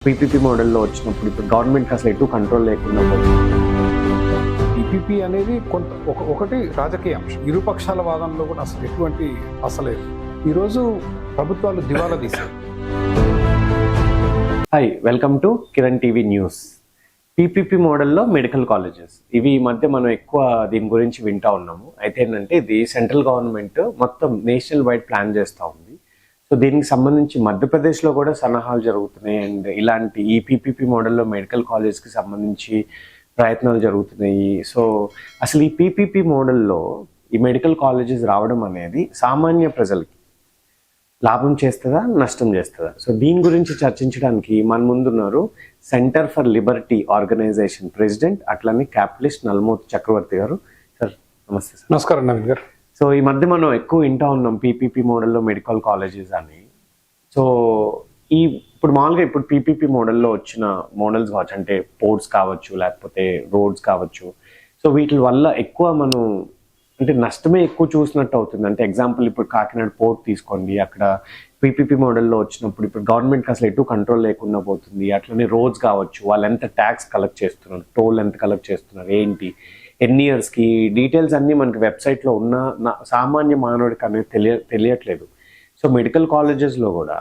PPP మోడల్లో వచ్చినప్పుడు ఇప్పుడు గవర్నమెంట్ అసలు ఎటు కంట్రోల్ లేకుండా పోతుంది. పీపీపీ అనేది ఒకటి రాజకీయ అంశం. ఇరుపక్షాల వాదనలో కూడా అసలు ఎటువంటి అసలేదు. ఈరోజు ప్రభుత్వాలు దివాలా తీశారు. Hi, welcome to Kiran TV news. PPP మోడల్లో మెడికల్ కాలేజెస్ ఇవి ఈ మధ్య మనం ఎక్కువ దీని గురించి వింటా ఉన్నాము. అయితే ఏంటంటే ఇది సెంట్రల్ గవర్నమెంట్ మొత్తం నేషనల్ వైడ్ ప్లాన్ చేస్తూ ఉంది. సో దీనికి సంబంధించి మధ్యప్రదేశ్లో కూడా సన్నాహాలు జరుగుతున్నాయి. అండ్ ఇలాంటి ఈ పీపీపీ మోడల్లో మెడికల్ కాలేజ్కి సంబంధించి ప్రయత్నాలు జరుగుతున్నాయి. సో అసలు ఈ పీపీపీ మోడల్లో ఈ మెడికల్ కాలేజెస్ రావడం అనేది సామాన్య ప్రజలకి లాభం చేస్తుందా, నష్టం చేస్తుందా? సో దీని గురించి చర్చించడానికి మన ముందున్నారు centre for liberty organisation president, అట్లనే క్యాపిటలిస్ట్ నల్మోత్ చక్రవర్తి గారు. సార్ నమస్తే. సార్ నమస్కారం నవీన్ గారు. సో ఈ మధ్య మనం ఎక్కువ వింటా ఉన్నాం పీపీపీ మోడల్లో మెడికల్ కాలేజెస్ అని. సో ఇప్పుడు మామూలుగా ఇప్పుడు పీపీపీ మోడల్లో వచ్చిన మోడల్స్ కావచ్చు, అంటే పోర్ట్స్ కావచ్చు, లేకపోతే రోడ్స్ కావచ్చు. సో వీటి వల్ల ఎక్కువ మనం అంటే నష్టమే ఎక్కువ చూసినట్టు అవుతుంది. అంటే ఎగ్జాంపుల్ ఇప్పుడు కాకినాడ పోర్ట్ తీసుకోండి, అక్కడ పీపీపీ మోడల్లో వచ్చినప్పుడు ఇప్పుడు గవర్నమెంట్కి అసలు ఎటు కంట్రోల్ లేకుండా పోతుంది. అట్లనే రోడ్స్ కావచ్చు, వాళ్ళు ఎంత ట్యాక్స్ కలెక్ట్ చేస్తున్నారు, టోల్ ఎంత కలెక్ట్ చేస్తున్నారు, ఏంటి, ఎన్ని ఇయర్స్కి, డీటెయిల్స్ అన్నీ మనకి వెబ్సైట్లో ఉన్న సామాన్య మానవుడికి అనేది తెలియట్లేదు. సో మెడికల్ కాలేజెస్లో కూడా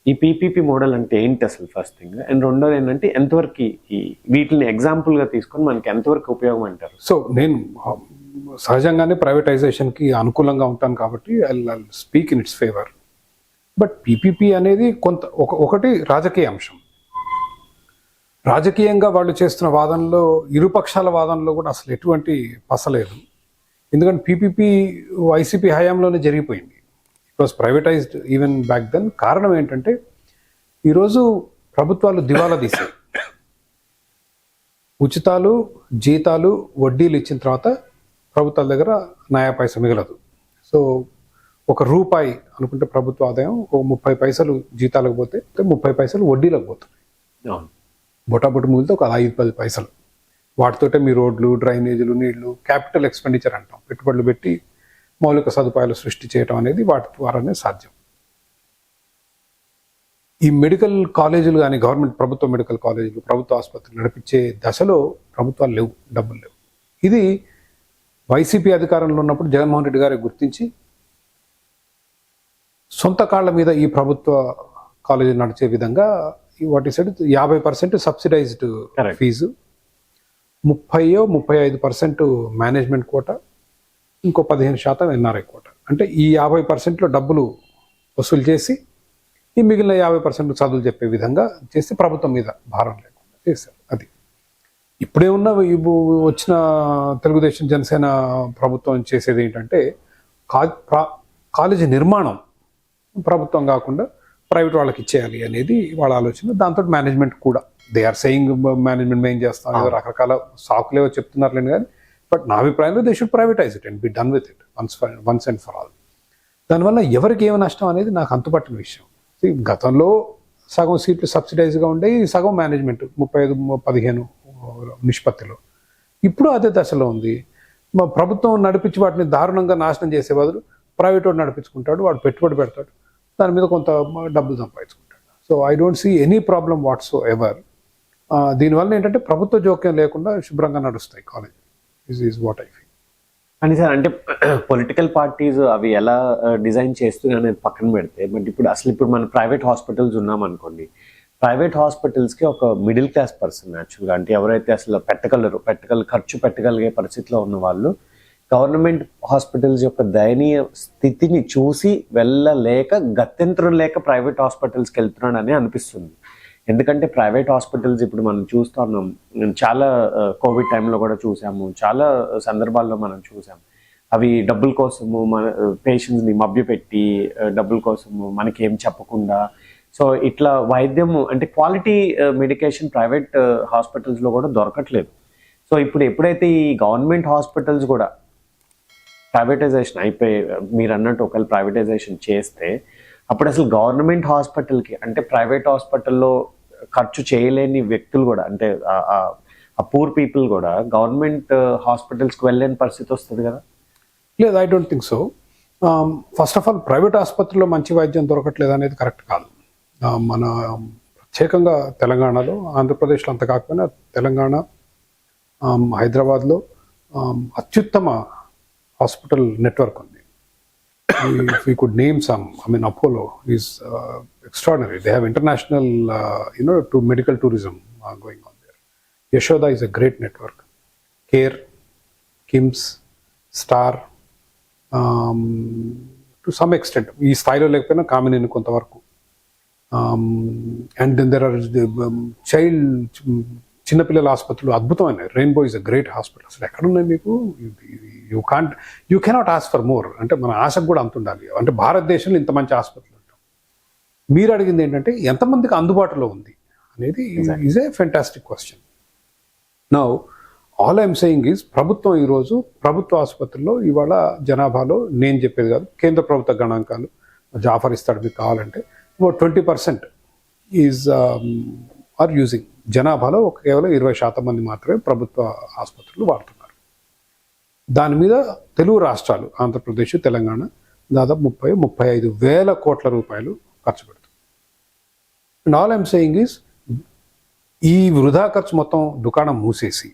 ఈ పీపీపీ మోడల్ అంటే ఏంటి అసలు ఫస్ట్ థింగ్, అండ్ రెండోది ఏంటంటే ఎంతవరకు ఈ వీటిని ఎగ్జాంపుల్గా తీసుకొని మనకి ఎంతవరకు ఉపయోగం అంటారు? సో నేను సహజంగానే ప్రైవేటైజేషన్కి అనుకూలంగా ఉంటాను కాబట్టి I speak in it's favour. But PPP అనేది ఒకటి రాజకీయ అంశం. రాజకీయంగా వాళ్ళు చేస్తున్న వాదనలో ఇరుపక్షాల వాదనలో కూడా అసలు ఎటువంటి పసలేదు. ఎందుకంటే పీపీపీ వైసీపీ హయాంలోనే జరిగిపోయింది. It was privatised even back then. కారణం ఏంటంటే ఈరోజు ప్రభుత్వాలు దివాలా తీశాయి. ఉచితాలు, జీతాలు, వడ్డీలు ఇచ్చిన తర్వాత ప్రభుత్వాల దగ్గర నయా పైసా మిగలదు. సో ₹1 అనుకుంటే ప్రభుత్వ ఆదాయం 30 పైసలు జీతాలకు పోతే 30 పైసలు వడ్డీలకు పోతుంది. బొటాబొటి మిగిలితే ఒక 5-10 పైసలు. వాటితోటే మీ రోడ్లు, డ్రైనేజీలు, నీళ్లు, క్యాపిటల్ ఎక్స్పెండిచర్ అంటాం, పెట్టుబడులు పెట్టి మౌలిక సదుపాయాలు సృష్టి చేయడం అనేది వాటి ద్వారానే సాధ్యం. ఈ మెడికల్ కాలేజీలు కానీ గవర్నమెంట్ ప్రభుత్వ మెడికల్ కాలేజీలు, ప్రభుత్వ ఆసుపత్రులు నడిపించే దశలో ప్రభుత్వాలు లేవు, డబ్బులు లేవు. ఇది వైసీపీ అధికారంలో ఉన్నప్పుడు జగన్మోహన్ రెడ్డి గారు గుర్తించి సొంత కాళ్ల మీద ఈ ప్రభుత్వ కాలేజీలు నడిచే విధంగా వాటి side 50% subsidised fee, 35% management quota, ఇంకో 15% ఎన్ఆర్ఐ కోట. అంటే ఈ 50%లో డబ్బులు వసూలు చేసి ఈ మిగిలిన 50% చదువులు చెప్పే విధంగా చేసి ప్రభుత్వం మీద భారం లేకుండా చేశారు. అది ఇప్పుడే ఉన్న వచ్చిన తెలుగుదేశం జనసేన ప్రభుత్వం చేసేది ఏంటంటే కాలేజీ నిర్మాణం ప్రభుత్వం కాకుండా ప్రైవేట్ వాళ్ళకి ఇచ్చేయాలి అనేది వాళ్ళ ఆలోచన. దాంతో మేనేజ్మెంట్ కూడా దే ఆర్ సెయింగ్ మేనేజ్మెంట్ మేము చేస్తాం, రకరకాల సాకులేవో చెప్తున్నారులేండి. కానీ బట్ నా అభిప్రాయంలో they should privatise it and be done with it once and for all. దానివల్ల ఎవరికి ఏమి నష్టం అనేది నాకు అంతుపట్టిన విషయం. గతంలో సగం సీట్లు సబ్సిడైజ్గా ఉండే, సగం మేనేజ్మెంట్ 35-15 నిష్పత్తిలో. ఇప్పుడు అదే దశలో ఉంది. మా ప్రభుత్వం నడిపించి వాటిని దారుణంగా నాశనం చేసే బదులు ప్రైవేట్ వాడు నడిపించుకుంటాడు, వాడు పెట్టుబడి పెడతాడు, దాని మీద కొంత డబ్బులు సంపాదించుకుంటాడు. So I don't see any problem whatsoever. దీనివల్ల ఏంటంటే ప్రభుత్వ జోక్యం లేకుండా శుభ్రంగా నడుస్తాయి college. Is what I feel. అని సార్, అంటే పొలిటికల్ పార్టీస్ అవి ఎలా డిజైన్ చేస్తున్నాయి అనేది పక్కన పెడితే, బట్ ఇప్పుడు మన ప్రైవేట్ హాస్పిటల్స్ ఉన్నామనుకోండి, ప్రైవేట్ హాస్పిటల్స్కి ఒక మిడిల్ క్లాస్ పర్సన్ యాక్చువల్గా, అంటే ఎవరైతే అసలు ఖర్చు పెట్టగలిగే పరిస్థితిలో ఉన్న వాళ్ళు గవర్నమెంట్ హాస్పిటల్స్ యొక్క దయనీయ స్థితిని చూసి వెళ్ళలేక, గత్యంతరం లేక ప్రైవేట్ హాస్పిటల్స్కి వెళ్తున్నాడని అనిపిస్తుంది. ఎందుకంటే ప్రైవేట్ హాస్పిటల్స్ ఇప్పుడు మనం చూస్తూ ఉన్నాం, చాలా కోవిడ్ టైంలో కూడా చూసాము, చాలా సందర్భాల్లో మనం చూసాం, అవి డబ్బుల కోసము మన పేషెంట్స్ని మభ్యపెట్టి డబ్బుల కోసము మనకి ఏం చెప్పకుండా. సో ఇట్లా వైద్యము అంటే క్వాలిటీ మెడికేషన్ ప్రైవేట్ హాస్పిటల్స్లో కూడా దొరకట్లేదు. సో ఇప్పుడు ఎప్పుడైతే ఈ గవర్నమెంట్ హాస్పిటల్స్ కూడా ప్రైవేటైజేషన్ అయిపోయి, మీరు అన్నట్టు ఒకవేళ ప్రైవేటైజేషన్ చేస్తే అప్పుడు అసలు గవర్నమెంట్ హాస్పిటల్కి, అంటే ప్రైవేట్ హాస్పిటల్లో ఖర్చు చేయలేని వ్యక్తులు కూడా, అంటే ఆ పూర్ పీపుల్ కూడా గవర్నమెంట్ హాస్పిటల్స్కి వెళ్ళలేని పరిస్థితి వస్తుంది కదా? లేదు, I don't think so. First of all private ఆసుపత్రిలో మంచి వైద్యం దొరకట్లేదు అనేది కరెక్ట్ కాదు. మన ప్రత్యేకంగా తెలంగాణలో, ఆంధ్రప్రదేశ్లో అంత కాకపోయినా తెలంగాణ, హైదరాబాద్లో అత్యుత్తమ హాస్పిటల్ నెట్వర్క్ ఉంది. If we could name some, I mean, Apollo is extraordinary. They have international, to medical tourism going on there. Yashoda is a great network. CARE, KIMS, STAR, to some extent. ఈ స్థాయిలో లేకపోయినా కామినేని కొంతవరకు. And then there are చిన్నపిల్లల ఆసుపత్రులు అద్భుతమైన. Rainbow is a great hospital. అసలు ఎక్కడున్నాయి మీకు? You cannot ask for more. అంటే మన ఆశకు కూడా అంత ఉండాలి. అంటే భారతదేశంలో ఇంత మంచి ఆసుపత్రులు ఉంటాం. మీరు అడిగింది ఏంటంటే ఎంతమందికి అందుబాటులో ఉంది అనేది is a fantastic question. Now all I'm saying is ప్రభుత్వం ఈరోజు ప్రభుత్వ ఆసుపత్రుల్లో ఇవాళ జనాభాలో, నేను చెప్పేది కాదు, కేంద్ర ప్రభుత్వ గణాంకాలు జాఫర్ ఇస్తాడు మీకు కావాలంటే, 20% ఈజ్ ఆర్ యూజింగ్. జనాభాలో కేవలం 20% మంది మాత్రమే ప్రభుత్వ ఆసుపత్రులు వాడుతున్నారు. దాని మీద తెలుగు రాష్ట్రాలు, ఆంధ్రప్రదేశ్, తెలంగాణ దాదాపు 30-35 వేల కోట్ల రూపాయలు ఖర్చు పెడుతుంది. And all I'm saying is ఈ వృధా ఖర్చు మొత్తం దుకాణం మూసేసి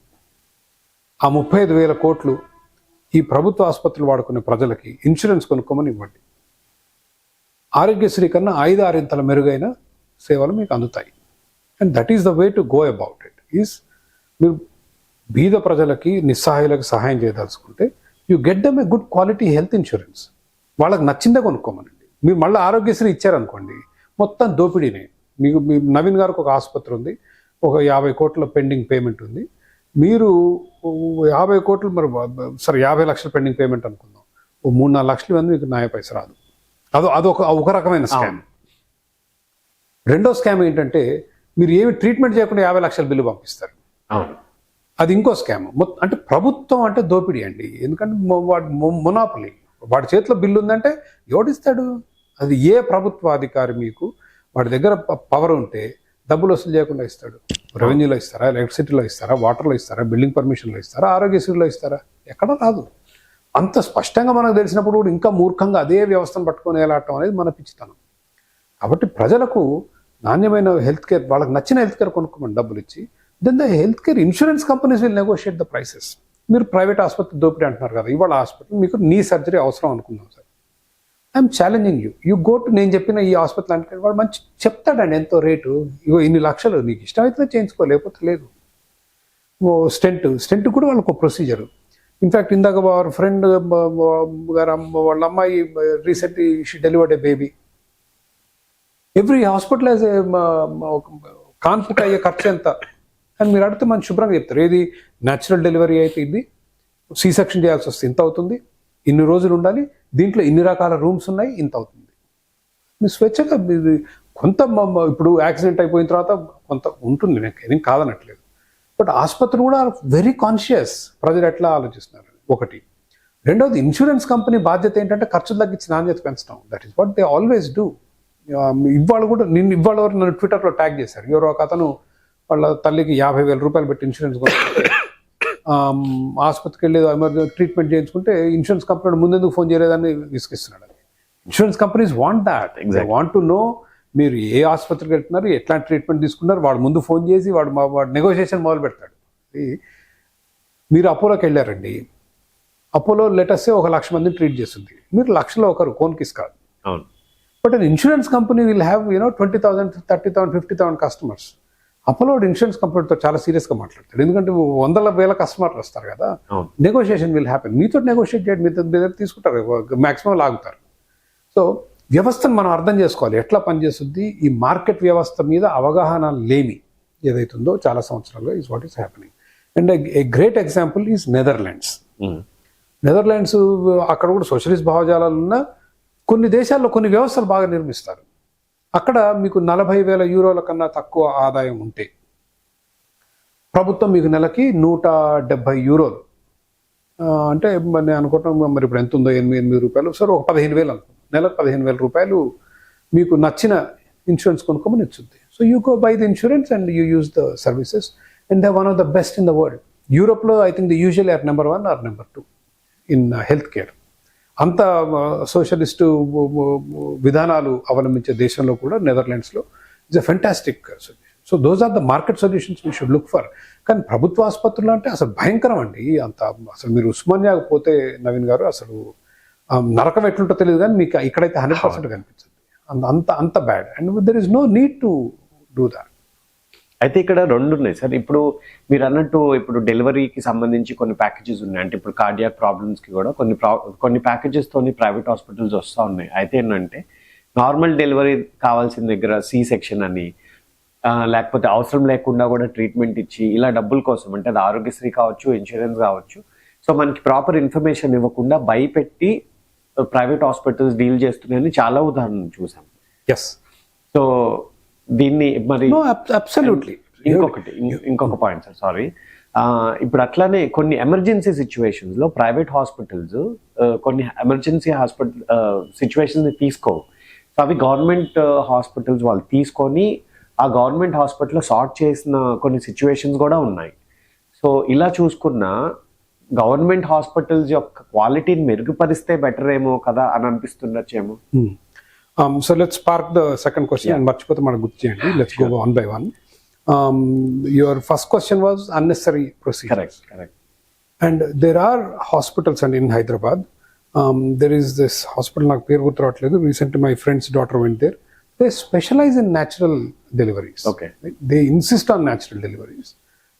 ఆ 35 వేల కోట్లు ఈ ప్రభుత్వ ఆసుపత్రులు వాడుకునే ప్రజలకి ఇన్సూరెన్స్ కొనుక్కోమని ఇవ్వండి. ఆరోగ్యశ్రీ కన్నా 5-6 ఇంతల మెరుగైన సేవలు మీకు అందుతాయి. And that is the way to go about it. Is మీరు బీద ప్రజలకి, నిస్సహాయులకు సహాయం చేయదలుచుకుంటే you get them a good quality health insurance. వాళ్ళకి నచ్చిందే కొనుక్కోమనండి. మీరు మళ్ళీ ఆరోగ్యశ్రీ ఇచ్చారనుకోండి, మొత్తం దోపిడీనే. మీకు నవీన్ గారికి ఒక ఆసుపత్రి ఉంది, ఒక 50 కోట్ల పెండింగ్ పేమెంట్ ఉంది. మీరు 50 కోట్లు, మరి సరే 50 లక్షల పెండింగ్ పేమెంట్ అనుకుందాం, 3-4 లక్షల మంది మీకు న్యాయ పైస రాదు. అదొక రకమైన స్కామ్. రెండో స్కామ్ ఏంటంటే మీరు ఏమి ట్రీట్మెంట్ చేయకుండా 50 లక్షల బిల్లు పంపిస్తారు. అది ఇంకో స్కామ్. అంటే ప్రభుత్వం అంటే దోపిడీ అండి. ఎందుకంటే మొనాపలి, వాడి చేతిలో బిల్లు ఉందంటే ఎవడిస్తాడు? అది ఏ ప్రభుత్వ అధికారి మీకు వాడి దగ్గర పవర్ ఉంటే డబ్బులు వసూలు చేయకుండా ఇస్తాడు? రెవెన్యూలో ఇస్తారా, ఎలక్ట్రిసిటీలో ఇస్తారా, వాటర్లో ఇస్తారా, బిల్డింగ్ పర్మిషన్లో ఇస్తారా, ఆరోగ్యశ్రీలో ఇస్తారా? ఎక్కడ రాదు. అంత స్పష్టంగా మనకు తెలిసినప్పుడు కూడా ఇంకా మూర్ఖంగా అదే వ్యవస్థను పట్టుకొని వెళ్ళటం అనేది మన పిచ్చితనం. కాబట్టి ప్రజలకు నాణ్యమైన హెల్త్ కేర్, వాళ్ళకి నచ్చిన హెల్త్ కేర్ కొనుక్కోమని డబ్బులు ఇచ్చి, then the health care insurance companies will negotiate the prices. మీరు ప్రైవేట్ ఆసుపత్రి దోపిడీ అంటున్నారు కదా, ఇవాళ హాస్పిటల్ మీకు నీ సర్జరీ అవసరం అనుకుందాం sir, I'm challenging you go to, నేను చెప్పిన ఈ హాస్పిటల్ అంటే వాడు మంచి చెప్తాడండి ఎంతో రేటు, ఇగో ఇన్ని లక్షలు, నీకు ఇష్టమైతే చేయించుకో, లేకపోతే లేదు. స్టెంట్ కూడా వాళ్ళకు ప్రొసీజర్. ఇన్ఫ్యాక్ట్ ఇందాక వారి ఫ్రెండ్ గారు వాళ్ళ అమ్మాయి recently she delivered a baby. Every hospital as కాన్పుకి అయ్యే ఖర్చు ఎంత అని మీరు అడిగితే మనం శుభ్రంగా చెప్తారు. ఏది న్యాచురల్ డెలివరీ అయితే ఇది, సి సెక్షన్ చేయాల్సి వస్తే ఇంత అవుతుంది, ఇన్ని రోజులు ఉండాలి, దీంట్లో ఇన్ని రకాల రూమ్స్ ఉన్నాయి, ఇంత అవుతుంది. మీరు స్వేచ్ఛగా కొంత ఇప్పుడు యాక్సిడెంట్ అయిపోయిన తర్వాత కొంత ఉంటుంది, నేను కాదనట్లేదు. బట్ ఆసుపత్రి కూడా వెరీ కాన్షియస్ ప్రజలు ఎట్లా ఆలోచిస్తున్నారు ఒకటి. రెండవది ఇన్సూరెన్స్ కంపెనీ బాధ్యత ఏంటంటే ఖర్చులు తగ్గించి నాణ్యత పెంచడం. That is what they always do. ఇవాళ కూడా ఇవాళ వరకు నన్ను ట్విట్టర్లో ట్యాగ్ చేశారు. ఎవరో ఒక అతను వాళ్ళ తల్లికి 50,000 రూపాయలు పెట్టి ఇన్సూరెన్స్ కొనుక్కుంటే ఆసుపత్రికి వెళ్ళేది ఎమర్జెన్సీ ట్రీట్మెంట్ చేయించుకుంటే ఇన్సూరెన్స్ కంపెనీ ముందెందుకు ఫోన్ చేయలేదని విసిగిస్తున్నాడు. Insurance companies want that, want to know మీరు ఏ ఆసుపత్రికి వెళ్తున్నారు, ఎట్లాంటి ట్రీట్మెంట్ తీసుకున్నారు. వాడు ముందు ఫోన్ చేసి వాడు నెగోషియేషన్ మొదలు పెడతాడు. మీరు అపోలోకి వెళ్ళారండి, అపోలో లెటర్సే 1,00,000 మందిని ట్రీట్ చేస్తుంది, మీరు 1,00,000లో ఒకరు కోన్కిస్ కాదు. But an insurance company will have 20,000, 30,000, 50,000 customers. Apollo insurance కంపెనీతో చాలా సీరియస్గా మాట్లాడతాడు, ఎందుకంటే 100,000 కస్టమర్లు వస్తారు కదా. Negotiation will happen. మీతో నెగోషియేట్ చేయడం, మీ దగ్గర తీసుకుంటారు, మాక్సిమం లాగుతారు. సో వ్యవస్థను మనం అర్థం చేసుకోవాలి, ఎట్లా పనిచేస్తుంది. ఈ మార్కెట్ వ్యవస్థ మీద అవగాహన లేమి ఏదైతుందో చాలా సంవత్సరాలుగా is what is happening. And a great example is Netherlands. Netherlands అక్కడ కూడా సోషలిస్ట్ భావజాలాలు ఉన్న కొన్ని దేశాల్లో కొన్ని వ్యవస్థలు బాగా నిర్మిస్తారు. అక్కడ మీకు 40,000 యూరోల కన్నా తక్కువ ఆదాయం ఉంటే ప్రభుత్వం మీకు నెలకి 170 యూరోలు, అంటే నేను అనుకుంటాం మరి ఇప్పుడు ఎంత ఉందో, 8 రూపాయలు, సరే ఒక 15,000 అనుకో, నెలకు 15,000 రూపాయలు మీకు నచ్చిన ఇన్సూరెన్స్ కొనుక్కోమని ఇచ్చుద్ది. So you go buy the insurance and you use the services and they one of the best in the world. యూరోప్లో I think the usually are number 1 are number 2 in health care. అంత socialist విధానాలు అవలంబించే దేశంలో కూడా నెదర్లాండ్స్లో it's a fantastic solution. So those are the market solutions we should look for. కానీ ప్రభుత్వ ఆసుపత్రులు అంటే అసలు భయంకరం అండి. అంత అసలు మీరు ఉస్మానియా పోతే నవీన్ గారు అసలు నరకం ఎట్లుంటో తెలియదు, కానీ మీకు ఇక్కడైతే 100% కనిపిస్తుంది. అంత అంత bad, and there is no need to do that. అయితే ఇక్కడ రెండు ఉన్నాయి సార్. ఇప్పుడు మీరు అన్నట్టు ఇప్పుడు డెలివరీకి సంబంధించి కొన్ని ప్యాకేజెస్ ఉన్నాయి. అంటే ఇప్పుడు కార్డియాక్ ప్రాబ్లమ్స్కి కూడా కొన్ని ప్యాకేజెస్ తోని ప్రైవేట్ హాస్పిటల్స్ వస్తూ ఉన్నాయి. అయితే ఏంటంటే నార్మల్ డెలివరీ కావాల్సిన దగ్గర సి సెక్షన్ అని, లేకపోతే అవసరం లేకుండా కూడా ట్రీట్మెంట్ ఇచ్చి ఇలా డబ్బుల కోసం, అంటే అది ఆరోగ్యశ్రీ కావచ్చు, ఇన్సూరెన్స్ కావచ్చు, సో మనకి ప్రాపర్ ఇన్ఫర్మేషన్ ఇవ్వకుండా భయపెట్టి ప్రైవేట్ హాస్పిటల్స్ డీల్ చేస్తున్నాయని చాలా ఉదాహరణలు చూసాం. ఎస్. సో దీన్ని మరి అబ్సల్యూట్లీ ఇంకొక పాయింట్ సార్, సారీ, ఇప్పుడు అట్లానే కొన్ని ఎమర్జెన్సీ సిచ్యువేషన్స్ లో ప్రైవేట్ హాస్పిటల్స్ కొన్ని ఎమర్జెన్సీ హాస్పిటల్ సిచ్యువేషన్స్ ని తీసుకోవు. సో అవి గవర్నమెంట్ హాస్పిటల్స్ వాళ్ళు తీసుకొని ఆ గవర్నమెంట్ హాస్పిటల్లో సార్ట్ చేసిన కొన్ని సిచ్యువేషన్స్ కూడా ఉన్నాయి. సో ఇలా చూసుకున్న గవర్నమెంట్ హాస్పిటల్స్ యొక్క క్వాలిటీని మెరుగుపరిస్తే బెటర్ ఏమో కదా అని అనిపిస్తుండొచ్చేమో. So let's park the second question and మర్చిపోతే మనకు గుర్తు చేయండి. Let's go one by one. Your first question was unnecessary procedures. Correct. And there are hospitals, and in Hyderabad there is this hospital, నాకు పేరు గుర్తు రావట్లేదు. Recently my friend's daughter went there. They specialize in natural deliveries. Okay. Right? They insist on natural deliveries,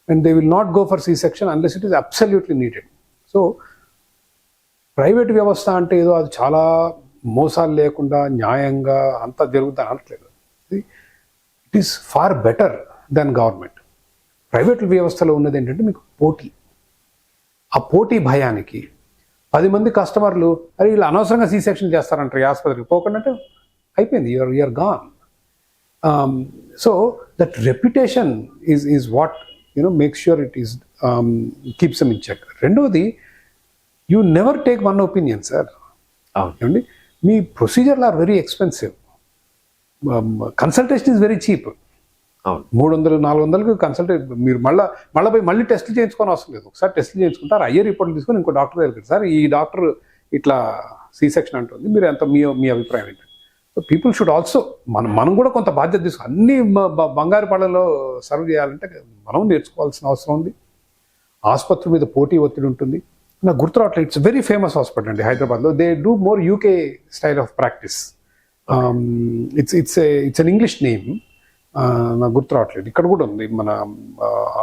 and they will not go for C-section unless it is absolutely needed. So private వ్యవస్థ అంటే ఏదో అది చాలా మోసాలు లేకుండా న్యాయంగా అంతా జరుగుతుంది అనట్లేదు. It is far better than government. Private వ్యవస్థలో ఉన్నది ఏంటంటే మీకు పోటీ. ఆ పోటీ భయానికి 10 మంది కస్టమర్లు అరే వీళ్ళు అనవసరంగా సి సెక్షన్ చేస్తారంటారు, ఈ ఆసుపత్రికి పోకుండా అంటే అయిపోయింది, you're gone. So that reputation is what make sure it is keeps them in check. రెండవది, you never take one opinion sir. ఏమండి, మీ ప్రొసీజర్లు are very expensive, consultation is very cheap. 300-400కి కన్సల్టేట్. మీరు మళ్ళీ టెస్ట్లు చేయించుకొని అవసరం లేదు. ఒకసారి టెస్ట్లు చేయించుకుంటారు, అయ్యే రిపోర్ట్లు తీసుకొని ఇంకో డాక్టర్ దగ్గరికి, సార్ ఈ డాక్టర్ ఇట్లా సి సెక్షన్ అంటుంది, మీరు ఎంత మీ అభిప్రాయం ఏంటి? సో పీపుల్ షుడ్ ఆల్సో మనం కూడా కొంత బాధ్యత తీసుకో. అన్ని బంగారు పళ్ళలో సర్వ్ చేయాలంటే మనం నేర్చుకోవాల్సిన అవసరం ఉంది. ఆసుపత్రి మీద పోటీ ఒత్తిడి ఉంటుంది. నాకు గుర్తు రావట్లేదు, ఇట్స్ వెరీ ఫేమస్ హాస్పిటల్ అండి హైదరాబాద్లో. They do more UK style of practice. It's an English name, నాకు గుర్తు రావట్లేదు. ఇక్కడ కూడా ఉంది మన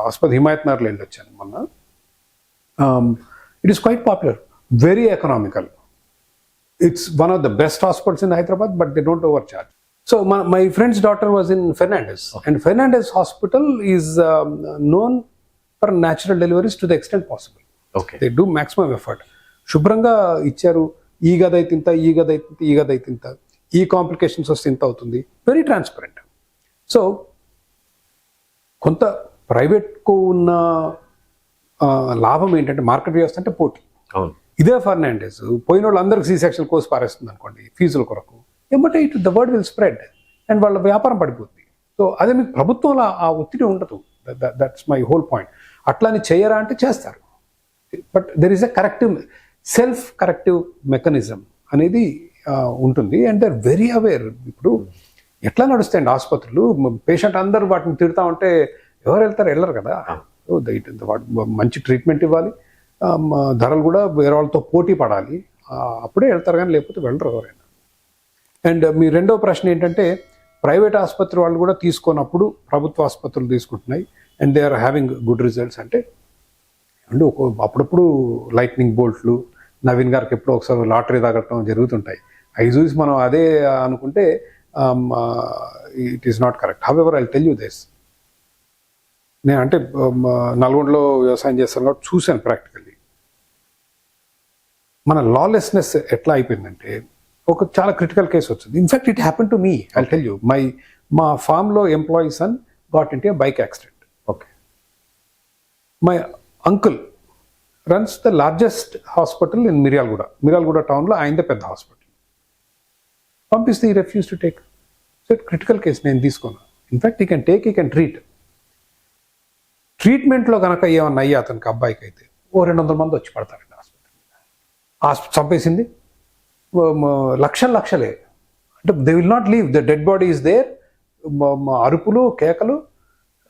ఆసుపత్రి, హిమాయత్ నగర్లో వెళ్ళి వచ్చాను మొన్న. It is quite popular, very economical. It's one of the best hospitals in Hyderabad, but they don't overcharge. So my friend's daughter was in Fernandez, and Fernandez Hospital is known for natural deliveries to the extent possible. Okay. They do maximum effort. శుభ్రంగా ఇచ్చారు, ఈ గదైతే ఇంత, ఈ గదైతే ఇంత, ఈ complications వస్తే ఇంత అవుతుంది, వెరీ ట్రాన్స్పరెంట్. సో కొంత ప్రైవేట్కు ఉన్న లాభం ఏంటంటే మార్కెట్ వ్యవస్థ అంటే పోటీ. అవును. ఇదే ఫర్నాండెస్ పోయిన వాళ్ళు అందరికి సి సెక్షన్ కోర్స్ పారేస్తుంది అనుకోండి ఫీజుల కొరకు, ఏమంటే ఇటు the word will spread and వాళ్ళ వ్యాపారం పడిపోతుంది. సో అదే మీకు ప్రభుత్వంలో ఆ ఒత్తిడి ఉండదు. That's my whole point. అట్లాని చేయరా అంటే చేస్తారు, but there is a corrective, self corrective mechanism అనేది ఉంటుంది. And they're very aware. ఇప్పుడు ఎట్లా నడుస్తాయండి ఆసుపత్రులు, పేషెంట్ అందరూ వాటిని తిడతా ఉంటే ఎవరు వెళ్ళరు కదా. మంచి ట్రీట్మెంట్ ఇవ్వాలి, ధరలు కూడా వేరే వాళ్ళతో పోటీ పడాలి, అప్పుడే వెళ్తారు, కానీ లేకపోతే వెళ్ళరు ఎవరైనా. అండ్ మీ రెండో ప్రశ్న ఏంటంటే ప్రైవేట్ ఆసుపత్రి వాళ్ళు కూడా తీసుకున్నప్పుడు ప్రభుత్వ ఆసుపత్రులు తీసుకుంటున్నాయి and they are having good results అంటే అప్పుడప్పుడు లైట్నింగ్ బోల్ట్లు, నవీన్ గారికి ఎప్పుడో ఒకసారి లాటరీ తగ్గటం జరుగుతుంటాయి. అవి చూసి మనం అదే అనుకుంటే it is not correct. However I tell you this, నేను అంటే నల్గొండలో వ్యవసాయం చేస్తాను కాబట్టి చూశాను ప్రాక్టికల్లీ. మన లాలెస్నెస్ ఎట్లా అయిపోయిందంటే ఒక చాలా క్రిటికల్ కేసు వచ్చింది. In fact it happen to me, I tell you. మా ఫార్మ్లో employee son got into a bike accident. Okay. My uncle runs the largest hospital in Miryalaguda టౌన్లో, ఆయనదే పెద్ద హాస్పిటల్. పంపిస్తే he refuse to take. So critical case నేను తీసుకున్నాను. In fact he can take, he can treat. ట్రీట్మెంట్లో కనుక ఏమన్నా అయ్యి అతనికి అబ్బాయికి అయితే 200 మంది వచ్చి పడతారండి హాస్పిటల్. చంపేసింది లక్షలే. అంటే they will not leave, the dead body is there, అరుపులు కేకలు.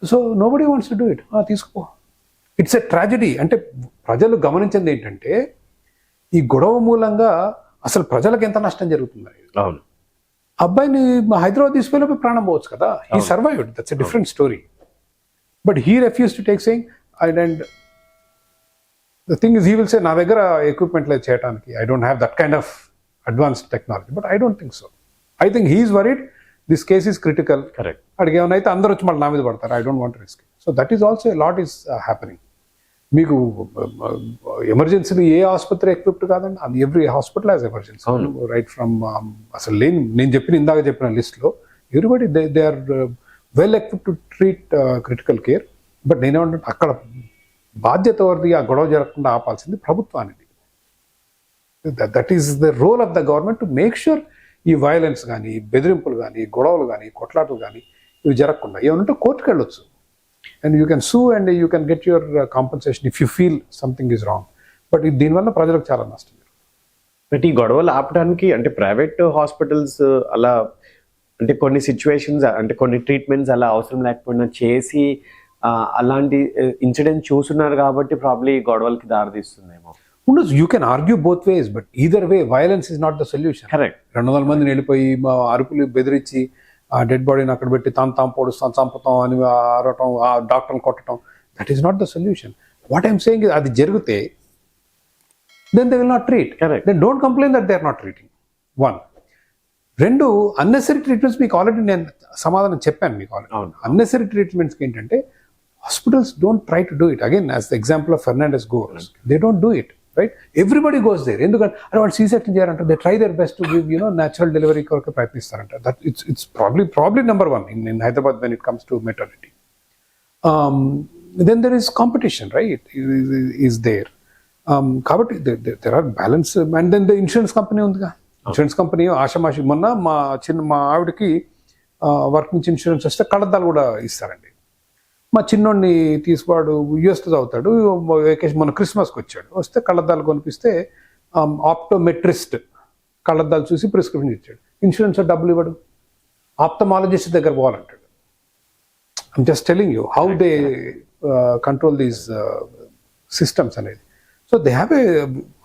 So nobody wants to do it. తీసుకో. It's a tragedy. అంటే ప్రజలు గమనించింది ఏంటంటే ఈ గొడవ మూలంగా అసలు ప్రజలకు ఎంత నష్టం జరుగుతుంది. అవును. అబ్బాయిని హైదరాబాద్ తీసుకెళ్ళి ప్రాణం పోవచ్చు కదా. ఈ survived. That's a different story. But he refuge to take saying and the thing is he will say నా దగ్గర ఎక్విప్మెంట్ లేదు చేయడానికి. I don't have that kind of advanced technology. But I don't think so. I think he is worried this case is critical. Correct. అడిగి ఏమైనా అయితే అందరూ వచ్చి మళ్ళీ నా మీద పడతారు. I don't want risk. So that is also lot is happening. మీకు ఎమర్జెన్సీలు ఏ ఆసుపత్రి ఎక్విప్డ్ కాదండి. అది every hospital has emergency. Right from అసలు నేను ఇందాక చెప్పిన లిస్ట్లో everybody they are well equipped to treat critical care. But నేనేమంటే అక్కడ బాధ్యత ఎవరిది? ఆ గొడవ జరగకుండా ఆపాల్సింది ప్రభుత్వానికి. That is the role of the government to make sure ఈ వైలెన్స్ కానీ, బెదిరింపులు కానీ, గొడవలు కానీ, కొట్లాటలు కానీ ఇవి జరగకుండా. ఏమనంటే కోర్టుకు వెళ్ళొచ్చు. అండ్ యూ కెన్ సూ and you can get your compensation if you feel something is wrong. But దీనివల్ల ప్రజలకు చాలా నష్టం. బట్ ఈ గొడవలు ఆపడానికి అంటే ప్రైవేట్ హాస్పిటల్స్ అలా అంటే కొన్ని సిచ్యువేషన్స్ అంటే కొన్ని ట్రీట్మెంట్స్ అలా అవసరం లేకపోయినా చేసి అలాంటి ఇన్సిడెంట్ చూస్తున్నారు కాబట్టి ప్రాబ్లీ గొడవలకి దారితీస్తుందేమో. ఉండొచ్చు. You can argue both ways. But either way violence is not the solution. Correct. 200 మందిని వెళ్ళిపోయి అరుపులు బెదిరించి ఆ డెడ్ బాడీని అక్కడ పెట్టి తాను పొడుస్తాం, చంపుతాం అని అరవటం, ఆ డాక్టర్ని కొట్టడం, that is not the solution. What I'm saying is అది జరిగితే then they will not treat. Then don't complain that they are not treating. 1. 2 unnecessary treatments మీకు ఆల్రెడీ నేను సమాధానం చెప్పాను మీకు ఆల్రెడీ. అన్నెసరీ ట్రీట్మెంట్స్కి ఏంటంటే hospitals don't try to do it. Again as the example of Fernandez goes, they don't do it. Right. Everybody goes there. ఎందుకంటే అరే వాళ్ళు సీ-సెక్షన్ చేయాలంటే they try there best to give natural delivery కొరకు ప్రయత్నిస్తారంట. That it's probably number 1 in Hyderabad when it comes to maternity. Then there is competition, right, is there. కాబట్టి there are balance. And then the insurance company ఉందిగా. Insurance company ఆషమాషి. మొన్న మా ఆవిడకి work నుంచి insurance వస్తే కళ్ళద్దాలు కూడా ఇస్తారండి. మా చిన్నోడిని తీసుకువాడు యూఎస్లో చదువుతాడు. వెకేషన్ మొన్న క్రిస్మస్కి వచ్చాడు. వస్తే కళ్ళద్దాలు కొనిపిస్తే ఆప్టోమెట్రిస్ట్ కళ్ళద్దాలు చూసి ప్రిస్క్రిప్షన్ ఇచ్చాడు. ఇన్సూరెన్స్ డబ్బులు ఇవ్వడు. ఆప్థమాలజిస్ట్ దగ్గర పోవాలంటాడు. I'm just telling you how they control these systems అనేది. సో దే హ్యావ్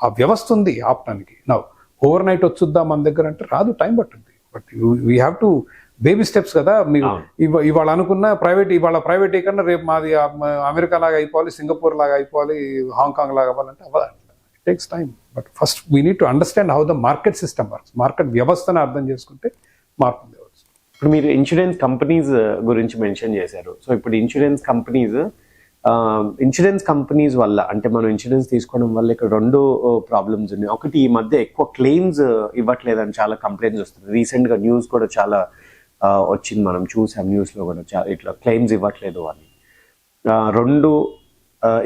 ఆ వ్యవస్థ ఉంది ఆపడానికి. నా ఓవర్ నైట్ వచ్చుద్దాం మన దగ్గర అంటే రాదు, టైం పట్టుద్ది. But we have to baby steps కదా. మీరు ఇవాళ అనుకున్న ఇవాళ ప్రైవేట్ కన్నా రేపు మాది అమెరికా లాగా అయిపోవాలి, సింగపూర్ లాగా అయిపోవాలి, హాంకాంగ్ లాగా అవ్వాలంటే అవ్వదు. It takes time. But first we need to understand how the market system works. Market వ్యవస్థను అర్థం చేసుకుంటే మార్పు తేవచ్చు. ఇప్పుడు మీరు ఇన్సూరెన్స్ కంపెనీస్ గురించి మెన్షన్ చేశారు. సో ఇప్పుడు ఇన్సూరెన్స్ కంపెనీస్ వల్ల అంటే మనం ఇన్సూరెన్స్ తీసుకోవడం వల్ల ఇక్కడ 2 ప్రాబ్లమ్స్ ఉన్నాయి. ఒకటి, ఈ మధ్య ఎక్కువ క్లెయిమ్స్ ఇవ్వట్లేదని చాలా కంప్లైంట్స్ వస్తుంది. రీసెంట్గా న్యూస్ కూడా చాలా వచ్చింది, మనం చూసాం న్యూస్లో కూడా ఇట్లా క్లెయిమ్స్ ఇవ్వట్లేదు అని. 2,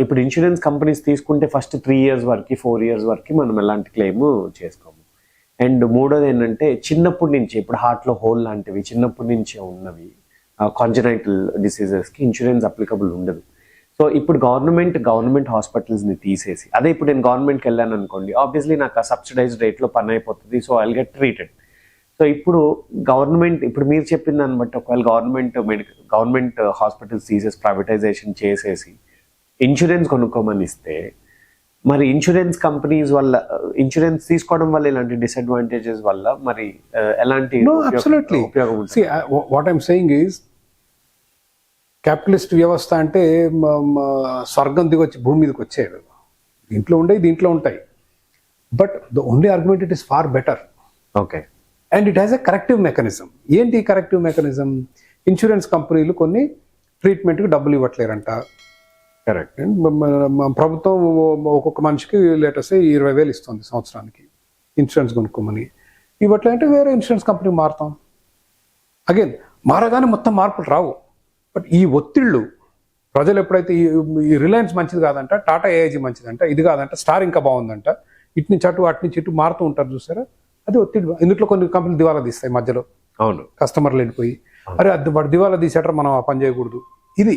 ఇప్పుడు ఇన్సూరెన్స్ కంపెనీస్ తీసుకుంటే ఫస్ట్ 3 years వరకు 4 years వరకు మనం ఎలాంటి క్లెయిమ్ చేసుకోము. అండ్ 3వది ఏంటంటే చిన్నప్పటి నుంచి ఇప్పుడు హార్ట్లో హోల్ లాంటివి చిన్నప్పటి నుంచే ఉన్నవి కాంజనైటల్ డిసీజెస్కి ఇన్సూరెన్స్ అప్లికబుల్ ఉండదు. సో ఇప్పుడు గవర్నమెంట్ హాస్పిటల్స్ని తీసేసి, అదే ఇప్పుడు నేను గవర్నమెంట్కి వెళ్ళాను అనుకోండి, ఆబ్వియస్లీ నాకు ఆ సబ్సిడైజ్డ్ రేట్లో పని అయిపోతుంది. So I'll get treated. So ఇప్పుడు ఇప్పుడు మీరు చెప్పిన దాన్ని బట్టి ఒకవేళ గవర్నమెంట్ హాస్పిటల్స్ తీసేసి ప్రైవేటైజేషన్ చేసేసి ఇన్సూరెన్స్ కొనుక్కోమని ఇస్తే, మరి ఇన్సూరెన్స్ కంపెనీస్ వల్ల ఇన్సూరెన్స్ తీసుకోవడం వల్ల ఇలాంటి డిసడ్వాంటేజెస్ వల్ల మరి ఎలాంటి ఉపయోగం ఉంటుంది? What I'm saying is capitalist వ్యవస్థ అంటే స్వర్గం దిగొచ్చి భూమి మీదకి వచ్చేది. దీంట్లో ఉంటాయి. But the only argument it is far better. Okay. And it has a corrective mechanism. ఏంటి కరెక్టివ్ మెకానిజం? ఇన్సూరెన్స్ కంపెనీలు కొన్ని ట్రీట్మెంట్కి డబ్బులు ఇవ్వట్లేరంట. కరెక్ట్. ప్రభుత్వం ఒక్కొక్క మనిషికి లేటెస్ట్ 20,000 ఇస్తుంది సంవత్సరానికి ఇన్సూరెన్స్ కొనుక్కోమని. ఇవ్వట్లేదంటే వేరే ఇన్సూరెన్స్ కంపెనీ మారుతాం. అగైన్ మారగానే మొత్తం మార్పులు రావు. బట్ ఈ ఒత్తిళ్ళు ప్రజలు ఎప్పుడైతే ఈ రిలయన్స్ మంచిది కాదంట, టాటా ఏఐజీ మంచిదంట, ఇది కాదంట, స్టార్ ఇంకా బాగుందంట, ఇటు నుంచి అటు మారుతూ ఉంటారు చూసారా, అది ఒత్తిడి. ఇందులో కొన్ని కంపెనీలు దివాలా తీస్తాయి మధ్యలో. అవును. కస్టమర్లు వెళ్ళిపోయి అరే వాడు దివాలా తీసేటారు, మనం ఆ పని చేయకూడదు. ఇది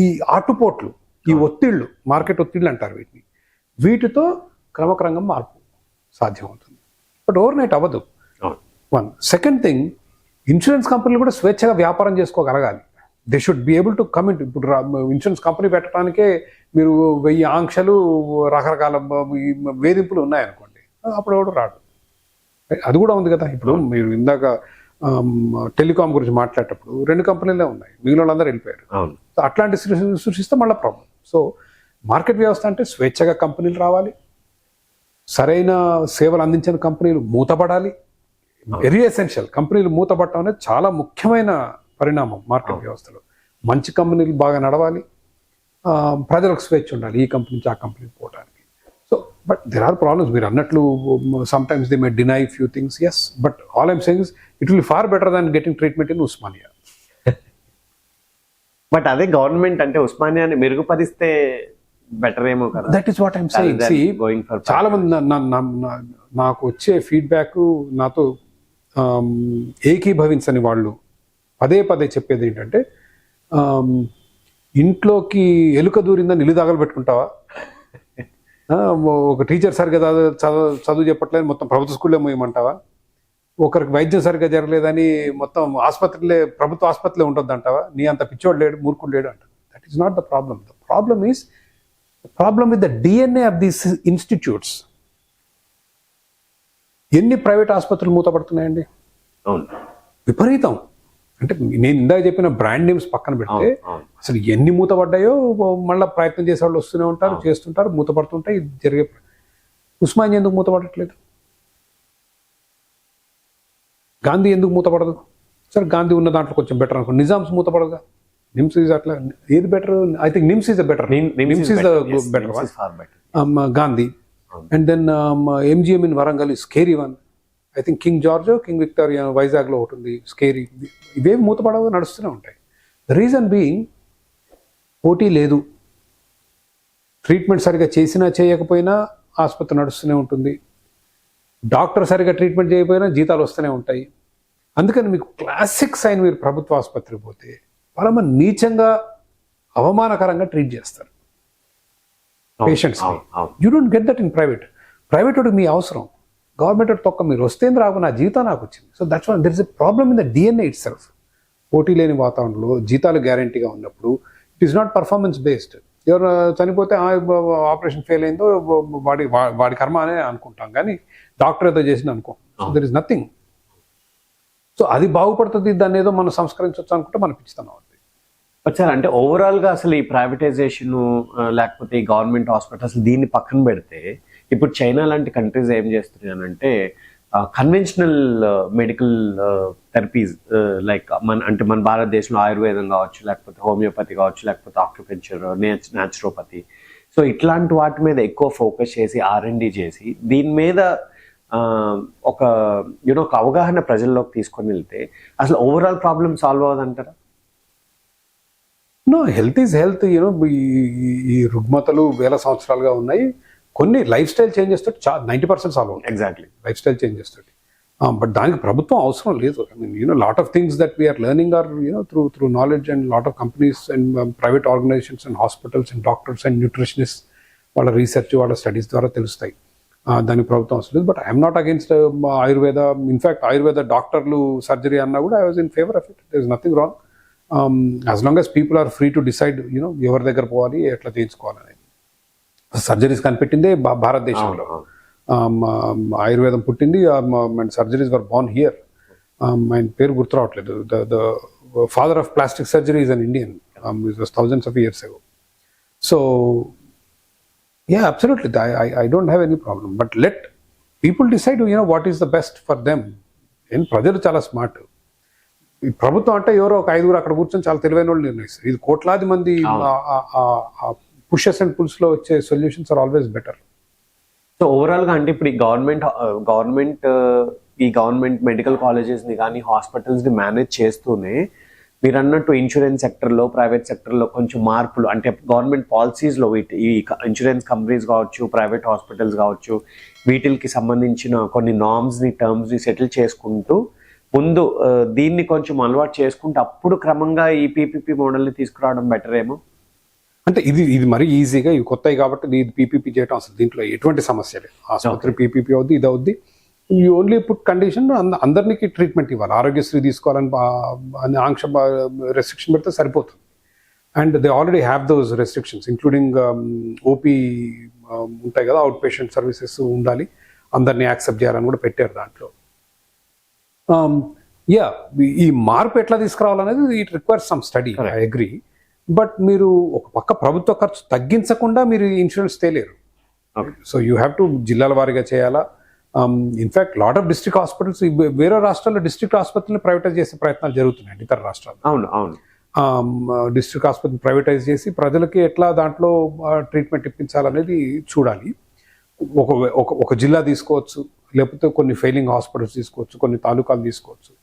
ఈ ఆటుపోట్లు, ఈ ఒత్తిళ్ళు, మార్కెట్ ఒత్తిళ్ళు అంటారు వీటిని. వీటితో క్రమక్రమంగా మార్పు సాధ్యమవుతుంది. బట్ ఓవర్ నైట్ అవ్వదు. 1. సెకండ్ థింగ్, ఇన్సూరెన్స్ కంపెనీలు కూడా స్వేచ్ఛగా వ్యాపారం చేసుకోగలగాలి. They should be able to commit. ఇప్పుడు ఇన్సూరెన్స్ కంపెనీ పెట్టడానికే మీరు 1000 ఆంక్షలు, రకరకాల ఈ వేధింపులు ఉన్నాయనుకోండి, అప్పుడు ఎవడు రాడు. అది కూడా ఉంది కదా. ఇప్పుడు మీరు ఇందాక టెలికాం గురించి మాట్లాడేటప్పుడు 2 కంపెనీలే ఉన్నాయి, మిగిలిన వాళ్ళందరూ వెళ్ళిపోయారు. సో అట్లాంటి సృష్టిస్తే మళ్ళీ ప్రాబ్లం. సో మార్కెట్ వ్యవస్థ అంటే స్వేచ్ఛగా కంపెనీలు రావాలి, సరైన సేవలు అందించిన కంపెనీలు మూతపడాలి. Very essential. కంపెనీలు మూతపడటం అనేది చాలా ముఖ్యమైన పరిణామం మార్కెట్ వ్యవస్థలో. మంచి కంపెనీలు బాగా నడవాలి, ప్రజలకు స్వేచ్ఛ ఉండాలి ఈ కంపెనీ నుంచి ఆ కంపెనీకి పోవడానికి. So but there are problems. మీరు అన్నట్లు sometimes they may deny few things, yes, but all I'm saying is it will far better than getting treatment in Osmania. But అదే గవర్నమెంట్ అంటే ఉస్మానియాని మెరుగుపరిస్తే బెటర్ ఏమో కదా. That is what I'm saying. చాలా మంది నాకు వచ్చే ఫీడ్బ్యాక్, నాతో ఏకీభవించని వాళ్ళు పదే పదే చెప్పేది ఏంటంటే, ఇంట్లోకి ఎలుక దూరిందని ఇల్లు దాగలు పెట్టుకుంటావా, ఒక టీచర్ సరిగ్గా చదువు చెప్పట్లేదు మొత్తం ప్రభుత్వ స్కూల్లో మోయమంటావా, ఒకరికి వైద్యం సరిగ్గా జరగలేదని మొత్తం ఆసుపత్రిలే ప్రభుత్వ ఆసుపత్రిలో ఉంటుంది అంటావా, నీ అంత పిచ్చోడు లేడు మూర్ఖుడు లేడు అంట. That is not the problem. The problem is problem with the DNA of these institutes. ఎన్ని ప్రైవేట్ ఆసుపత్రులు మూతపడుతున్నాయండి? విపరీతం. అంటే నేను ఇందాక చెప్పిన బ్రాండ్ నేమ్స్ పక్కన పెడితే అసలు ఎన్ని మూతపడ్డాయో మళ్ళీ ప్రయత్నం చేసే వాళ్ళు వస్తూనే ఉంటారు, చేస్తుంటారు, మూతపడుతుంటాయి. ఇది జరిగే. ఉస్మానియా ఎందుకు మూతపడట్లేదు? గాంధీ ఎందుకు మూతపడదు? సరే గాంధీ ఉన్న దాంట్లో కొంచెం బెటర్ అనుకో. నిజామ్స్ మూతపడదుగా. నిమ్స్ ఈజ్ అట్లా. ఏది better? I think NIMS is better. NIMS is the better one. Gandhi. And then MGM in Warangal is scary one. I think King George, King Victoria వైజాగ్లో ఒకటి ఉంది, స్కేరీ. ఇవేమి మూతపడవు, నడుస్తూనే ఉంటాయి. ద రీజన్ బీయింగ్ పోటీ లేదు. ట్రీట్మెంట్ సరిగా చేసినా చేయకపోయినా ఆసుపత్రి నడుస్తూనే ఉంటుంది. డాక్టర్ సరిగా ట్రీట్మెంట్ చేయకపోయినా జీతాలు వస్తూనే ఉంటాయి. అందుకని మీకు క్లాసిక్ సైన్, మీరు ప్రభుత్వ ఆసుపత్రికి పోతే వాళ్ళ నీచంగా అవమానకరంగా ట్రీట్ చేస్తారు patients. You don't get that in private. Private వాడికి మీ అవసరం, గవర్నమెంట్ వాడు తొక్క. మీరు వస్తే రాకు, నా జీతం నాకు వచ్చింది. So that's one. There is a problem in the DNA it self. పోటీ లేని వాతావరణంలో జీతాలు గ్యారంటీగా ఉన్నప్పుడు it is not performance based. ఎవరు చనిపోతే ఆపరేషన్ ఫెయిల్ అయిందో వాడి కర్మ అనే అనుకుంటాం, కానీ డాక్టర్ ఏదో చేసింది అనుకో. So there is nothing. So అది బాగుపడుతుంది, దాన్ని ఏదో మనం సంస్కరించవచ్చు అనుకుంటే మనం పిచ్చితనం అవుతుంది. సార్ అంటే ఓవరాల్ గా అసలు ఈ ప్రైవేటైజేషన్ లేకపోతే ఈ గవర్నమెంట్ హాస్పిటల్స్ దీన్ని పక్కన పెడితే, ఇప్పుడు చైనా లాంటి కంట్రీస్ ఏం చేస్తున్నాయంటే కన్వెన్షనల్ మెడికల్ థెరపీస్ లైక్ మన భారతదేశంలో ఆయుర్వేదం కావచ్చు, లేకపోతే హోమియోపతి కావచ్చు, లేకపోతే ఆక్యుపెంచర్, న్యాచురోపతి. సో ఇట్లాంటి వాటి మీద ఎక్కువ ఫోకస్ చేసి R&D చేసి దీని మీద ఒక ఒక అవగాహన ప్రజల్లోకి తీసుకొని వెళ్తే అసలు ఓవరాల్ ప్రాబ్లమ్ సాల్వ్ అవ్వదంటారా? No, health is health. ఈ రుగ్మతలు వేల సంవత్సరాలుగా ఉన్నాయి. కొన్ని లైఫ్ స్టైల్ చేంజెస్ తోటి 90% సాల్వ్ అవుతుంది. ఎగ్జాక్ట్లీ, లైఫ్ స్టైల్ చేంజెస్ తోటి. బట్ దానికి ప్రభుత్వం అవసరం లేదు. I mean lot of things that we're learning are through knowledge, and lot of companies and private organisations and hospitals and doctors and nutritionist వాళ్ళ research, వాళ్ళ studies ద్వారా తెలుస్తాయి. దానికి ప్రభుత్వం అవసరం లేదు. But I'm not against Ayurveda. In fact Ayurveda డాక్టర్లు surgery అన్నా కూడా I was in favour of it. There is nothing wrong as long as people are free to decide ఎవరి దగ్గర పోవాలి, ఎట్లా చేయించుకోవాలని. సర్జరీస్ కనిపెట్టిందే భారతదేశంలో. ఆయుర్వేదం పుట్టింది and surgeries were born here. ఆయన పేరు గుర్తు రావట్లేదు. The father of plastic surgery is an Indian. It was thousands of years ago. So yeah, absolutely, I don't have any problem, but let people decide what is the best for them. ప్రజలు చాలా smart. ఈ ప్రభుత్వం అంటే ఎవరో ఒక 5 అక్కడ కూర్చొని చాలా తెలివైన వాళ్ళు నిర్ణయిస్తారు. ఇది కోట్లాది మంది పుషెస్ అండ్ పుల్స్ లో వచ్చే solutions are always better. So overall గా అంటే ఇప్పుడు ఈ గవర్నమెంట్ మెడికల్ కాలేజెస్ ని కానీ హాస్పిటల్స్ ని మేనేజ్ చేస్తూనే మీరు అన్నట్టు ఇన్సూరెన్స్ సెక్టర్లో, ప్రైవేట్ సెక్టర్లో కొంచెం మార్పులు అంటే గవర్నమెంట్ పాలసీస్లో ఈ ఇన్సూరెన్స్ కంపెనీస్ కావచ్చు, ప్రైవేట్ హాస్పిటల్స్ కావచ్చు, వీటికి సంబంధించిన కొన్ని నార్మ్స్ని, టర్మ్స్ని సెటిల్ చేసుకుంటూ ముందు దీన్ని కొంచెం అలవాటు చేసుకుంటూ అప్పుడు క్రమంగా ఈ PPP మోడల్ని తీసుకురావడం బెటర్ ఏమో. అంటే ఇది మరీ ఈజీగా, ఇవి కొత్తవి కాబట్టి ఇది PPP చేయడం అసలు దీంట్లో ఎటువంటి సమస్య లేదు. ఆసుపత్రి PPP అవుద్ది, ఇది అవుద్ది. యూ ఓన్లీ పుట్ కండిషన్ అందరికి ట్రీట్మెంట్ ఇవ్వాలి, ఆరోగ్యశ్రీ తీసుకోవాలని అని ఆంక్ష రెస్ట్రిక్షన్ పెడితే సరిపోతుంది. And they already have those restrictions including OP ఉంటాయి కదా, అవుట్ పేషెంట్ సర్వీసెస్ ఉండాలి, అందరినీ యాక్సెప్ట్ చేయాలని కూడా పెట్టారు దాంట్లో. ఈ మార్పు ఎట్లా తీసుకురావాలనేది it requires some study, I agree. But మీరు ఒక పక్క ప్రభుత్వ ఖర్చు తగ్గించకుండా మీరు ఇన్సూరెన్స్ తేలేరు. సో యూ హ్యావ్ టు జిల్లాల వారీగా చేయాలా. In fact lot of district hospitals వేరే రాష్ట్రాల్లో డిస్ట్రిక్ట్ ఆసుపత్రిని ప్రైవేటైజ్ చేసే ప్రయత్నాలు జరుగుతున్నాయండి ఇతర రాష్ట్రాల్లో. అవును అవును. డిస్ట్రిక్ట్ ఆసుపత్రిని ప్రైవేటైజ్ చేసి ప్రజలకి ఎట్లా దాంట్లో ట్రీట్మెంట్ ఇప్పించాలనేది చూడాలి. ఒక జిల్లా తీసుకోవచ్చు, లేకపోతే కొన్ని ఫెయిలింగ్ హాస్పిటల్స్ తీసుకోవచ్చు, కొన్ని తాలూకాలు తీసుకోవచ్చు.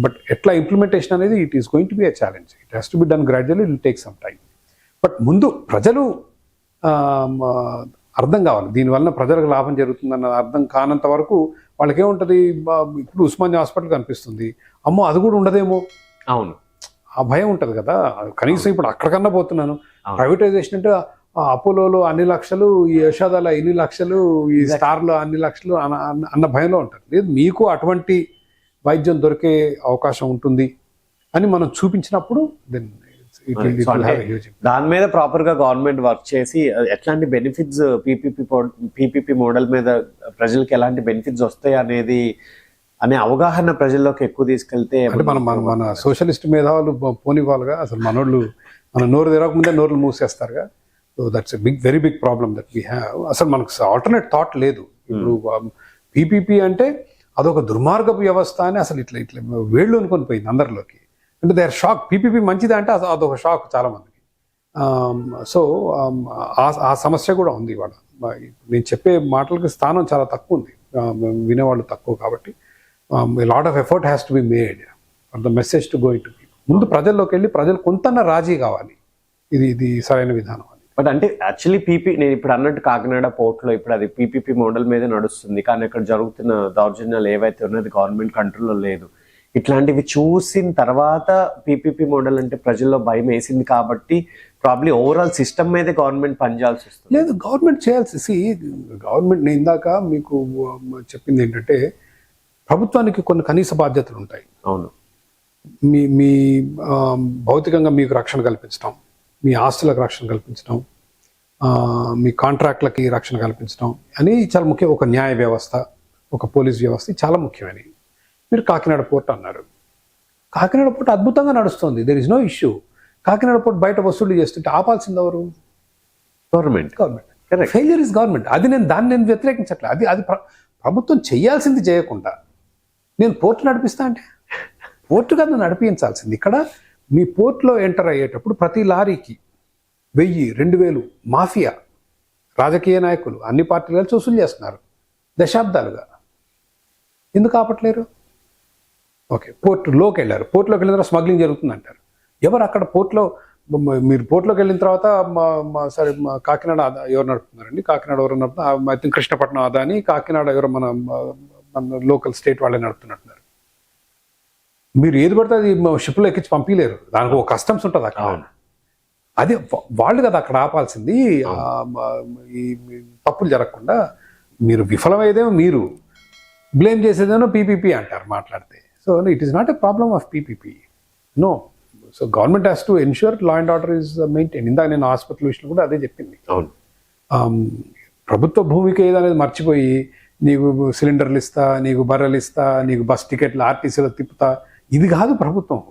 బట్ ఎట్లా ఇంప్లిమెంటేషన్ అనేది it is going to be a challenge. It has to be done gradually, it will take some time. But ముందు ప్రజలు అర్థం కావాలి, దీనివల్ల ప్రజలకు లాభం జరుగుతుందన్న అర్థం కానంత వరకు వాళ్ళకేముంటుంది, ఇప్పుడు ఉస్మానియా హాస్పిటల్ కనిపిస్తుంది, అమ్మో అది కూడా ఉండదేమో, అవును, ఆ భయం ఉంటుంది కదా. కనీసం ఇప్పుడు అక్కడికన్నా పోతున్నాను, ప్రైవేటైజేషన్ అంటే అపోలోలో అన్ని లక్షలు, ఈ యశోదాలో ఇన్ని లక్షలు, ఈ స్టార్లో అన్ని లక్షలు అన్న భయంలో ఉంటారు. లేదు, మీకు అటువంటి వైద్యం దొరికే అవకాశం ఉంటుంది అని మనం చూపించినప్పుడు దెన్ దాని మీద ప్రాపర్ గా గవర్నమెంట్ వర్క్ చేసి ఎట్లాంటి బెనిఫిట్స్ పీపీపీ మోడల్ మీద ప్రజలకు ఎలాంటి బెనిఫిట్స్ వస్తాయి అనే అవగాహన ప్రజల్లోకి ఎక్కువ తీసుకెళ్తే, అంటే మన సోషలిస్ట్ మేధావులు పోనివ్వాలిగా. అసలు మన నోరు తెరవకముందే నోరులు మూసేస్తారుగా. So that's a very big problem that we have. అసలు మనకు ఆల్టర్నేట్ థాట్ లేదు. ఇప్పుడు పీపీపీ అంటే అదొక దుర్మార్గపు వ్యవస్థ అని అసలు ఇట్లా వేళ్ళు అనుకొని పోయింది అందరిలోకి. అంటే దే ఆర్ షాక్. పీపీపీ మంచిదా అంటే అదొక షాక్ చాలా మందికి. సో ఆ సమస్య కూడా ఉంది ఇవాళ. నేను చెప్పే మాటలకి స్థానం చాలా తక్కువ ఉంది, వినేవాళ్ళు తక్కువ. కాబట్టి lot of effort has to be made for the message to go in to people. ముందు ప్రజల్లోకి వెళ్ళి ప్రజలు కొంతన్నా రాజీ కావాలి, ఇది సరైన విధానం అని. బట్ అంటే యాక్చువల్లీ నేను ఇప్పుడు అన్నట్టు కాకినాడ పోర్ట్లో ఇప్పుడు అది పీపీపీ మోడల్ మీద నడుస్తుంది, కానీ అక్కడ జరుగుతున్న దౌర్జన్యాలు ఏవైతే ఉన్నది గవర్నమెంట్ కంట్రోల్లో లేదు. ఇట్లాంటివి చూసిన తర్వాత పీపీపీ మోడల్ అంటే ప్రజల్లో భయం వేసింది కాబట్టి ప్రాబ్లీ ఓవరాల్ సిస్టమ్ మీద గవర్నమెంట్ పనిచేయాల్సి వస్తుంది. లేదు, గవర్నమెంట్ చేయాల్సి గవర్నమెంట్ నేను ఇందాక మీకు చెప్పింది ఏంటంటే ప్రభుత్వానికి కొన్ని కనీస బాధ్యతలు ఉంటాయి. అవును, మీ భౌతికంగా మీకు రక్షణ కల్పించడం, మీ ఆస్తులకు రక్షణ కల్పించడం, మీ కాంట్రాక్ట్లకి రక్షణ కల్పించడం అని చాలా ముఖ్యం. ఒక న్యాయ వ్యవస్థ, ఒక పోలీస్ వ్యవస్థ చాలా ముఖ్యమైనవి. మీరు కాకినాడ పోర్ట్ అన్నారు. కాకినాడ పోర్ట్ అద్భుతంగా నడుస్తుంది, there is no issue. Kakinada port బయట వసూలు చేస్తుంటే ఆపాల్సింది ఎవరు? గవర్నమెంట్. Failure is government. దాన్ని నేను వ్యతిరేకించట్లేదు. అది ప్రభుత్వం చేయాల్సింది చేయకుండా నేను పోర్టు నడిపిస్తా అంటే పోర్టు కాదు నడిపించాల్సింది. ఇక్కడ మీ పోర్ట్లో ఎంటర్ అయ్యేటప్పుడు ప్రతి లారీకి 1000, 2000 మాఫియా రాజకీయ నాయకులు అన్ని పార్టీలు కలిసి వసూలు చేస్తున్నారు దశాబ్దాలుగా. ఎందుకు ఆపట్లేరు? ఓకే, పోర్టులోకి వెళ్ళారు, పోర్టులోకి వెళ్ళిన తర్వాత స్మగ్లింగ్ జరుగుతుంది అంటారు. ఎవరు అక్కడ పోర్టులో? మీరు పోర్టులోకి వెళ్ళిన తర్వాత సరే కాకినాడ ఎవరు నడుపుతున్నారండి? కాకినాడ ఎవరు నడుపుతున్నారు? ఐ థింక్ కృష్ణపట్నం అదాని, కాకినాడ ఎవరు మన లోకల్ స్టేట్ వాళ్ళే నడుపుతున్నట్టున్నారు. మీరు ఏది పడితే అది షిప్లో ఎక్కించి పంపించలేరు, దానికి ఒక కస్టమ్స్ ఉంటుంది అక్కడ. అదే వాళ్ళు కదా అక్కడ ఆపాల్సింది. ఈ తప్పులు జరగకుండా మీరు విఫలమయ్యేదేమో, మీరు బ్లేమ్ చేసేదేమో పీపీపీ అంటారు మాట్లాడితే. So it is not a problem of PPP, no. So government has to ensure law and order is maintain. ఇందాక నేను హాస్పిటల్ విషయంలో కూడా అదే చెప్పింది. అవును, ప్రభుత్వ భూమికి ఏదనేది మర్చిపోయి నీకు సిలిండర్లు ఇస్తా, నీకు బర్రెలు ఇస్తా, నీకు బస్ టికెట్లు ఆర్టీసీలో తిప్పుతా, ఇది కాదు ప్రభుత్వం.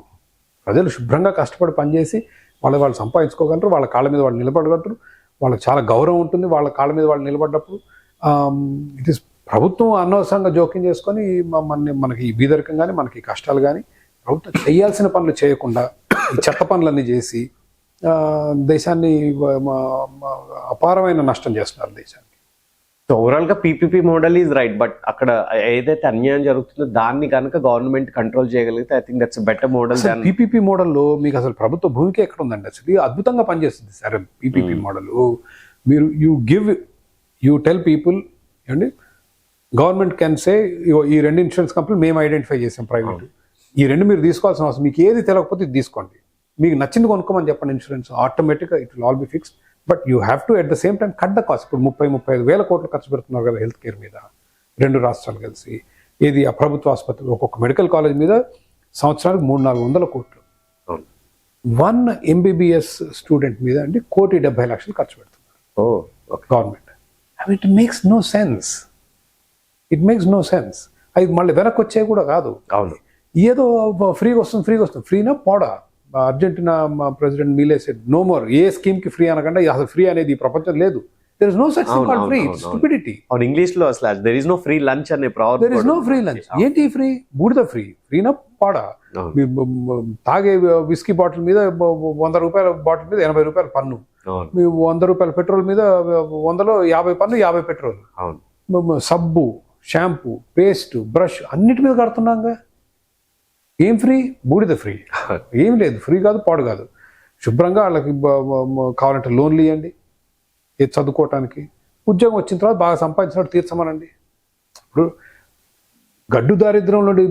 ప్రజలు శుభ్రంగా కష్టపడి పనిచేసి వాళ్ళు సంపాదించుకోగలరు, వాళ్ళ కాళ్ళ మీద వాళ్ళు నిలబడగలరు, వాళ్ళకి చాలా గౌరవం ఉంటుంది వాళ్ళ కాళ్ళ మీద వాళ్ళు నిలబడ్డప్పుడు. ఇట్ ఈస్ ప్రభుత్వం అనవసరంగా జోక్యం చేసుకొని మనకి ఈ బీదరికం కానీ మనకి ఈ కష్టాలు కానీ ప్రభుత్వం చేయాల్సిన పనులు చేయకుండా ఈ చెత్త పనులన్నీ చేసి దేశాన్ని అపారమైన నష్టం చేస్తున్నారు దేశానికి. సో ఓవరాల్ గా PPP model is right, but అక్కడ ఏదైతే అన్యాయం జరుగుతుందో దాన్ని కనుక గవర్నమెంట్ కంట్రోల్ చేయగలిగితే I think that's better model. PPP మోడల్లో మీకు అసలు ప్రభుత్వ భూమికి ఎక్కడ ఉందండి? అసలు అద్భుతంగా పనిచేస్తుంది సార్ పీపీపీ మోడల్. మీరు యూ టెల్ పీపుల్ అండి, గవర్నమెంట్ కెన్ సే ఈ 2 ఇన్సూరెన్స్ కంపెనీలు మేము ఐడెంటిఫై చేసాం ప్రైవేట్, ఈ 2 మీరు తీసుకోవాల్సిన అవసరం, మీకు ఏది తెలియకపోతే ఇది తీసుకోండి, మీకు నచ్చింది కొనుక్కోమని చెప్పండి ఇన్సూరెన్స్, ఆటోమేటిక్గా it will all be fixed. But you have to at the same time cut the cost. ఇప్పుడు 30-35 వేల కోట్లు ఖర్చు పెడుతున్నారు కదా హెల్త్ కేర్ మీద. 2 రాష్ట్రాలు కలిసి ఏది ఆ ప్రభుత్వ ఆసుపత్రి ఒక్కొక్క మెడికల్ కాలేజ్ మీద సంవత్సరానికి 300-400 కోట్లు. అవును. 1 MBBS స్టూడెంట్ మీద అండి 1,70,00,000 ఖర్చు పెడుతున్నారు government. It makes no sense. అది మళ్ళీ వెనక్కి వచ్చే కూడా కాదు. అవును. ఏదో ఫ్రీగా వస్తుంది. ఫ్రీనా పోడా. Argentina president Milei said no more. ఏ స్కీమ్ కి ఫ్రీ అనకుండా అసలు ఫ్రీ అనేది ఈ ప్రపంచం లేదు. There is no such thing called free. It's stupidity. అవును, ఇంగ్లీష్ లో అసలు there is no free lunch అనే problem. There is no free lunch. ఏంటి ఫ్రీ? బూడిద ఫ్రీ. ఫ్రీనా పాడా. తాగే విస్కీ బాటిల్ మీద 100 రూపాయల బాటిల్ మీద 80 రూపాయల పన్ను. మీ 100 రూపాయల పెట్రోల్ మీద 100లో 50 పన్ను, 50 పెట్రోల్. సబ్బు, షాంపూ, పేస్ట్, బ్రష్ అన్నిటి మీద కడుతున్నాగా. ఏం ఫ్రీ? బూడిద ఫ్రీ. ఏం లేదు, ఫ్రీ కాదు, పాడు కాదు. శుభ్రంగా వాళ్ళకి కావాలంటే లోన్లు ఇవ్వండి, చదువుకోవటానికి. ఉద్యోగం వచ్చిన తర్వాత బాగా సంపాదించినట్టు తీర్చమనండి. ఇప్పుడు గడ్డు దారిద్ర్యం నుండి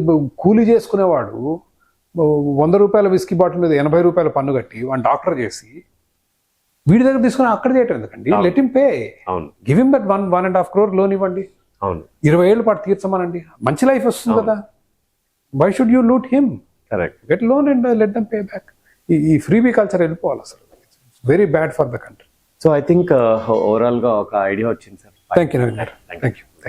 కూలీ చేసుకునేవాడు 100 రూపాయల విస్కీ బాటిల్ మీద 80 రూపాయల పన్ను కట్టి వాడిని డాక్టర్ చేసి వీడి దగ్గర తీసుకుని అక్కడ చేయటం ఎందుకండి? Let him pay. Give him that 1.5 crore loan ఇవ్వండి. 20 ఏళ్ళ పాటు తీర్చమనండి. మంచి లైఫ్ వస్తుంది కదా. Why should you loot him? Get loan and let them pay back. ఈ ఫ్రీబీ కల్చర్ వెళ్ళిపోవాలి అసలు. Very bad for the country. So I think overall గా ఒక ఐడియా వచ్చింది సార్. Thank you.